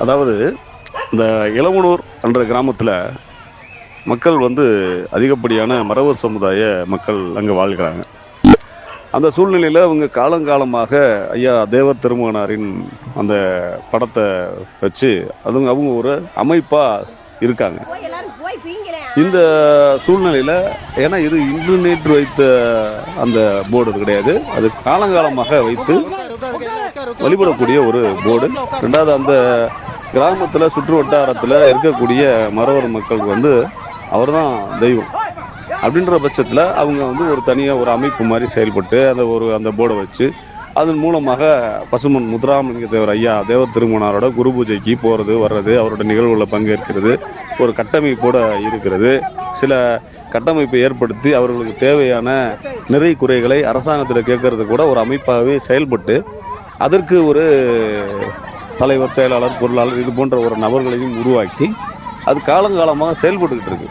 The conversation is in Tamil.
அதாவது இந்த இளவனூர் என்ற கிராமத்தில் மக்கள் வந்து அதிகப்படியான மறவர் சமுதாய மக்கள் அங்கே வாழ்கிறாங்க. அந்த சூழ்நிலையில் அவங்க காலங்காலமாக ஐயா தேவர் திருமகனாரின் அந்த படத்தை வச்சு அவங்க ஒரு அமைப்பாக இருக்காங்க. இந்த சூழ்நிலையில் ஏன்னா இது இன்று நேற்று வைத்த அந்த போர்டு கிடையாது, அது காலங்காலமாக வைத்து வழிபடக்கூடிய ஒரு போர்டு. ரெண்டாவது அந்த கிராமத்தில் சுற்று வட்டாரத்தில் இருக்கக்கூடிய மறவர் மக்களுக்கு வந்து அவர் தான் தெய்வம் அப்படின்ற பட்சத்தில் அவங்க வந்து ஒரு தனியாக ஒரு அமைப்பு மாதிரி செயல்பட்டு அந்த போர்டை வச்சு அதன் மூலமாக பசுமன் முத்துராமலிங்க தேவர் ஐயா தேவர் திருமணாரோட குரு பூஜைக்கு போகிறது வர்றது, அவரோட நிகழ்வுகளில் பங்கேற்கிறது, ஒரு கட்டமைப்போடு இருக்கிறது. சில கட்டமைப்பை ஏற்படுத்தி அவர்களுக்கு தேவையான நிறை குறைகளை அரசாங்கத்தில் கேட்கறது கூட ஒரு அமைப்பாகவே செயல்பட்டு அதற்கு ஒரு தலைவர், செயலாளர், பொருளாளர் இது போன்ற ஒரு நபர்களையும் உருவாக்கி அது காலங்காலமாக செயல்பட்டுக்கிட்டு இருக்கு.